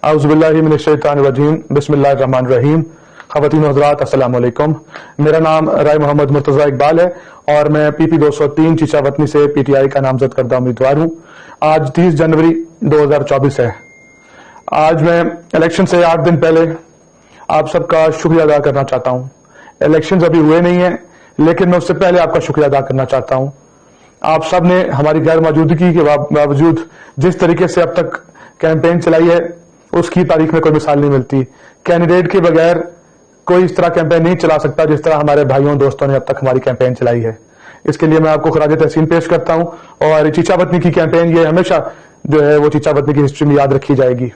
औज़ुबिल्लाहिमिनश्शैतानिर्रजीम बिस्मिल्लाहिर्रहमानिर्रहीम। ख़वातीन और हज़रात अस्सलाम वालेकुम। मेरा नाम राय मोहम्मद मुर्तज़ा इकबाल है और मैं PP 203 चीचा वतनी से PTI का नामजद करदा उम्मीदवार हूँ। आज 30 जनवरी 2024 है। आज मैं इलेक्शन से 8 दिन पहले आप सबका शुक्रिया अदा करना चाहता हूँ। इलेक्शन अभी हुए नहीं है, लेकिन मैं उससे पहले आपका शुक्रिया अदा करना चाहता हूँ। आप सब ने हमारी गैर मौजूदगी के बावजूद जिस तरीके से अब तक कैंपेन चलाई है, उसकी तारीख में कोई मिसाल नहीं मिलती। कैंडिडेट के बगैर कोई इस तरह कैंपेन नहीं चला सकता जिस तरह हमारे भाइयों दोस्तों ने अब तक हमारी कैंपेन चलाई है। इसके लिए मैं आपको खराज तहसीन पेश करता हूं और चीचा वतनी की कैंपेन ये हमेशा जो है वो चीचा वतनी की हिस्ट्री में याद रखी जाएगी।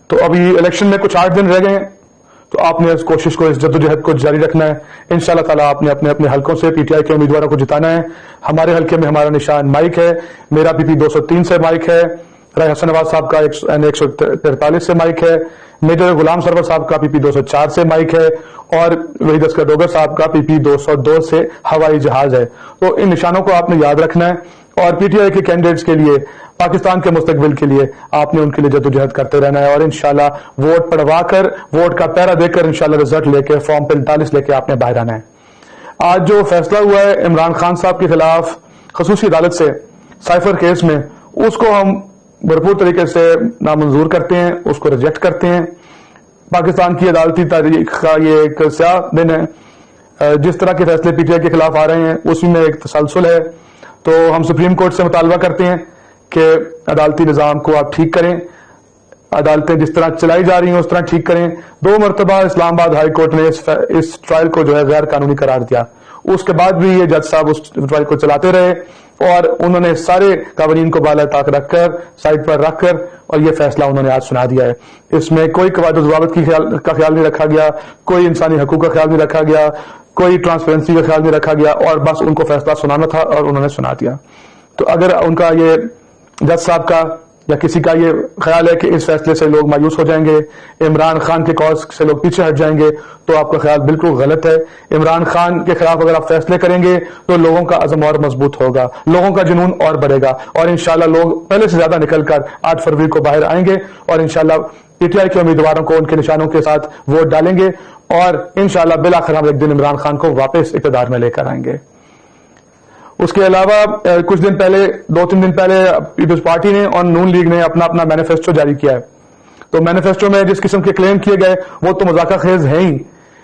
तो अभी इलेक्शन में कुछ 8 दिन रह गए हैं, तो आपने इस कोशिश को, इस जद्दोजहद को जारी रखना है। इंशाअल्लाह ताला आपने अपने अपने हलकों से PTI के उम्मीदवारों को जिताना है। हमारे हलके में हमारा निशान माइक है। मेरा PP 203 से माइक है। राय हसन नवाज साहब का 143 से माइक है। मेजर गुलाम सरवर साहब का PP 204 से माइक है और वहीद अस्कर डोगर साहब का PP 202 से हवाई जहाज है। तो इन निशानों को आपने याद रखना है और PTI के कैंडिडेट्स के लिए, पाकिस्तान के मुस्तकबिल के लिए आपने उनके लिए जद्दोजहद करते रहना है और इंशाल्लाह वोट पढ़वा कर, वोट का पैरा देकर इंशाल्लाह रिजल्ट लेकर फॉर्म 45 लेकर आपने बाहर आना है। आज जो फैसला हुआ है इमरान खान साहब के खिलाफ खसूसी अदालत से साइफर केस में, उसको हम भरपूर तरीके से नामंजूर करते हैं, उसको रिजेक्ट करते हैं। पाकिस्तान की अदालती तारीख का ये एक स्याह दिन है। जिस तरह के फैसले PTI के खिलाफ आ रहे हैं उसी में एक तसलसल है। तो हम सुप्रीम कोर्ट से मुतालबा करते हैं कि अदालती निज़ाम को आप ठीक करें, अदालतें जिस तरह चलाई जा रही हैं उस तरह ठीक करें। 2 मरतबा इस्लामाबाद हाई कोर्ट ने इस ट्रायल को जो है गैर कानूनी करार दिया, उसके बाद भी ये जज साहब उस ट्रायल को चलाते रहे और उन्होंने सारे कानून को बाला ताक रखकर, साइड पर रखकर और ये फैसला उन्होंने आज सुना दिया है। इसमें कोई कवायद ज़वाबित का ख्याल नहीं रखा गया, कोई इंसानी हकूक का ख्याल नहीं रखा गया, कोई ट्रांसपेरेंसी का ख्याल नहीं रखा गया और बस उनको फैसला सुनाना था और उन्होंने सुना दिया। तो अगर उनका ये जज साहब का या किसी का ये ख्याल है कि इस फैसले से लोग मायूस हो जाएंगे, इमरान खान के कॉज से लोग पीछे हट जाएंगे, तो आपका ख्याल बिल्कुल गलत है। इमरान खान के खिलाफ अगर आप फैसले करेंगे तो लोगों का अज़म और मजबूत होगा, लोगों का जुनून और बढ़ेगा और इंशाल्लाह लोग पहले से ज्यादा निकलकर 8 फरवरी को बाहर आएंगे और इंशाल्लाह PTI के उम्मीदवारों को उनके निशानों के साथ वोट डालेंगे और इंशाल्लाह बिलाखिर हम एक दिन इमरान खान को वापस इक़्तिदार में लेकर आएंगे। उसके अलावा कुछ दिन पहले, 2-3 दिन पहले पीपल्स पार्टी ने और नून लीग ने अपना अपना मैनिफेस्टो जारी किया है। तो मैनिफेस्टो में जिस किस्म के क्लेम किए गए वो तो मजाक खेज है ही,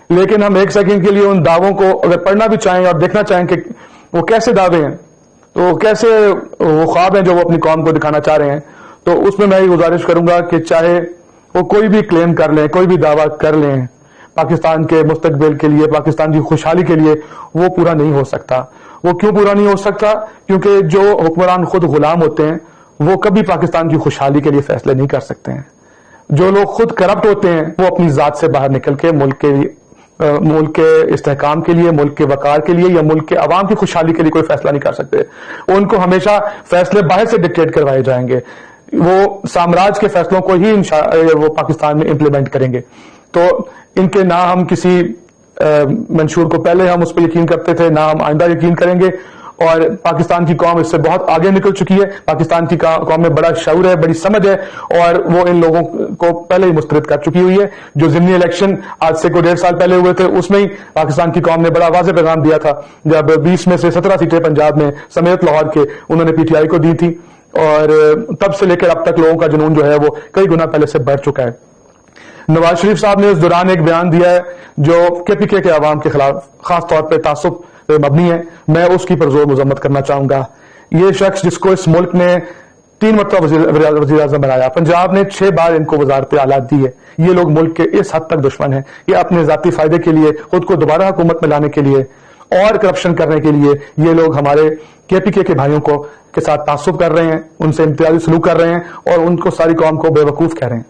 लेकिन हम एक सेकंड के लिए उन दावों को अगर पढ़ना भी चाहें और देखना चाहें कि वो कैसे दावे हैं, तो कैसे वो ख्वाब हैं जो वो अपनी कौम को दिखाना चाह रहे हैं, तो उसमें मैं ये गुजारिश करूंगा कि चाहे वो कोई भी क्लेम कर लें, कोई भी दावा कर लें, पाकिस्तान के मुस्तकबिल के लिए, पाकिस्तान की खुशहाली के लिए वो पूरा नहीं हो सकता। वो क्यों पूरा नहीं हो सकता? क्योंकि जो हुक्मरान खुद गुलाम होते हैं वो कभी पाकिस्तान की खुशहाली के लिए फैसले नहीं कर सकते हैं। जो लोग खुद करप्ट होते हैं वो अपनी जात से बाहर निकल के मुल्क के इस्तेहकाम के लिए, मुल्क के वकार के लिए या मुल्क के अवाम की खुशहाली के लिए कोई फैसला नहीं कर सकते। उनको हमेशा फैसले बाहर से डिक्टेट करवाए जाएंगे। वो साम्राज्य के फैसलों को ही वो पाकिस्तान में इंप्लीमेंट करेंगे। तो इनके ना हम किसी मंशूर को पहले हम उस पर यकीन करते थे, ना हम आइंदा यकीन करेंगे और पाकिस्तान की कौम इससे बहुत आगे निकल चुकी है। पाकिस्तान की कौम में बड़ा शऊर है, बड़ी समझ है और वो इन लोगों को पहले ही मुस्तरद कर चुकी हुई है। जो ज़िमनी इलेक्शन आज से कोई 1.5 साल पहले हुए थे उसमें ही पाकिस्तान की कौम ने बड़ा वाज़ेह पैगाम दिया था, जब 20 में से 17 सीटें पंजाब में समेत लाहौर के उन्होंने PTI को दी थी और तब से लेकर अब तक लोगों का जुनून जो है वो कई गुना पहले से बढ़ चुका है। नवाज शरीफ साहब ने उस दौरान एक बयान दिया है जो KPK के अवाम के खिलाफ खास तौर पर तासुब पे मबनी है। मैं उसकी परजोर मजम्मत करना चाहूंगा। ये शख्स जिसको इस मुल्क ने 3 मरतबा वज़ीर आज़म बनाया, पंजाब ने 6 बार इनको वज़ारत आला दी है, ये लोग मुल्क के इस हद तक दुश्मन है कि अपने जाती फायदे के लिए, खुद को दोबारा हुकूमत में लाने के लिए और करप्शन करने के लिए ये लोग हमारे KPK के भाइयों को के साथ तासुब कर रहे हैं, उनसे इम्तियाजी सलूक कर रहे हैं और उनको सारी कौम को बेवकूफ कह रहे हैं।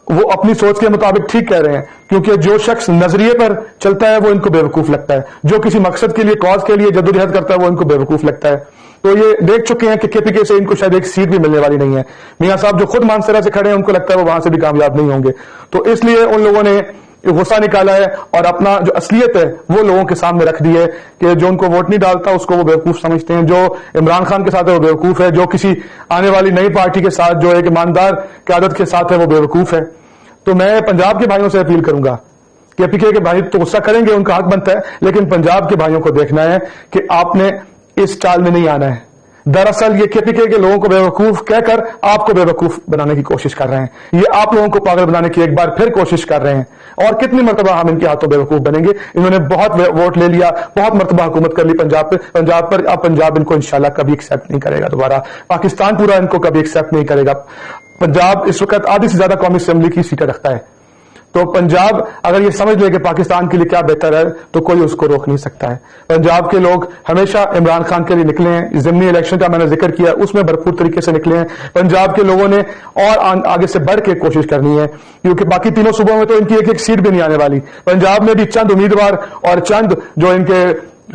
वो अपनी सोच के मुताबिक ठीक कह रहे हैं, क्योंकि जो शख्स नजरिए पर चलता है वो इनको बेवकूफ लगता है, जो किसी मकसद के लिए, कॉज के लिए जद्दोजहद करता है वो इनको बेवकूफ लगता है। तो ये देख चुके हैं कि KPK से इनको शायद एक सीट भी मिलने वाली नहीं है। मियां साहब जो खुद मानसरा से खड़े हैं उनको लगता है वो वहां से भी कामयाब नहीं होंगे। तो इसलिए उन लोगों ने غصہ نکالا ہے اور اپنا جو اصلیت ہے وہ لوگوں کے سامنے رکھ دی ہے کہ جو ان کو ووٹ نہیں ڈالتا اس کو وہ بیوقوف سمجھتے ہیں، جو عمران خان کے ساتھ ہے وہ بیوقوف ہے، جو کسی آنے والی نئی پارٹی کے ساتھ جو ایک ایماندار قیادت کے ساتھ ہے وہ بیوقوف ہے۔ تو میں پنجاب کے بھائیوں سے اپیل کروں گا کہ پی کے بھائی تو غصہ کریں گے، ان کا حق بنتا ہے، لیکن پنجاب کے بھائیوں کو دیکھنا ہے کہ آپ نے اس چال میں نہیں آنا ہے۔ دراصل یہ پی کے لوگوں کو بیوقوف کہہ کر آپ کو بیوقوف بنانے کی کوشش کر رہے ہیں، یہ آپ لوگوں کو پاگل بنانے کی ایک بار پھر کوشش کر رہے ہیں۔ اور کتنی مرتبہ ہم ان کے ہاتھوں بیوقوف بنیں گے؟ انہوں نے بہت ووٹ لے لیا، بہت مرتبہ حکومت کر لی پنجاب پر، اب پنجاب ان کو انشاءاللہ کبھی ایکسپٹ نہیں کرے گا دوبارہ، پاکستان پورا ان کو کبھی ایکسپٹ نہیں کرے گا۔ پنجاب اس وقت آدھی سے زیادہ قومی اسمبلی کی سیٹیں رکھتا ہے، تو پنجاب اگر یہ سمجھ لے کہ پاکستان کے لیے کیا بہتر ہے تو کوئی اس کو روک نہیں سکتا ہے۔ پنجاب کے لوگ ہمیشہ عمران خان کے لیے نکلے ہیں، ضمنی الیکشن کا میں نے ذکر کیا، اس میں بھرپور طریقے سے نکلے ہیں۔ پنجاب کے لوگوں نے اور آگے سے بڑھ کے کوشش کرنی ہے، کیونکہ باقی تینوں صوبوں میں تو ان کی ایک ایک سیٹ بھی نہیں آنے والی۔ پنجاب میں بھی چند امیدوار اور چند جو ان کے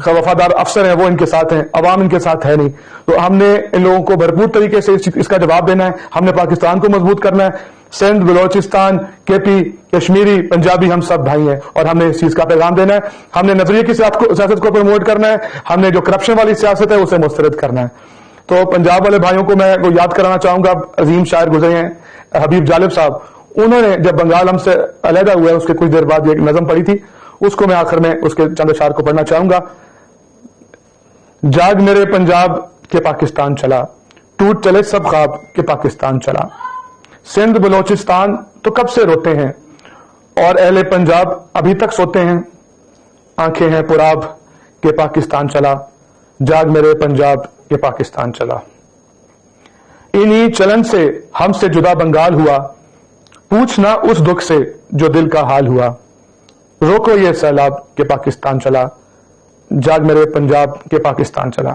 وفادار افسر ہیں وہ ان کے ساتھ ہیں، عوام ان کے ساتھ ہے نہیں۔ تو ہم نے ان لوگوں کو بھرپور طریقے سے اس کا جواب دینا ہے، ہم نے پاکستان کو مضبوط کرنا ہے۔ سندھ، بلوچستان، کے پی، کشمیری، پنجابی ہم سب بھائی ہیں اور ہم نے اس چیز کا پیغام دینا ہے۔ ہم نے نظریے کی سیاست کو پروموٹ کرنا ہے، ہم نے جو کرپشن والی سیاست ہے اسے مسترد کرنا ہے۔ تو پنجاب والے بھائیوں کو میں وہ یاد کرانا چاہوں گا، عظیم شاعر گزرے ہیں حبیب جالب صاحب، انہوں نے جب بنگال ہم سے علیحدہ ہوا ہے اس کے کچھ دیر بعد یہ ایک نظم پڑھی تھی، اس کو میں آخر میں اس کے چند اشعار کو پڑھنا چاہوں گا۔ جاگ میرے پنجاب کے پاکستان چلا، ٹوٹ چلے سب خواب کے پاکستان چلا، سندھ بلوچستان تو کب سے روتے ہیں اور اہل پنجاب ابھی تک سوتے ہیں، آنکھیں ہیں پرآب کہ پاکستان چلا، جاگ میرے پنجاب کے پاکستان چلا۔ انہی چلن سے ہم سے جدا بنگال ہوا، پوچھنا اس دکھ سے جو دل کا حال ہوا، روکو یہ سیلاب کہ پاکستان چلا، جاگ میرے پنجاب کے پاکستان چلا۔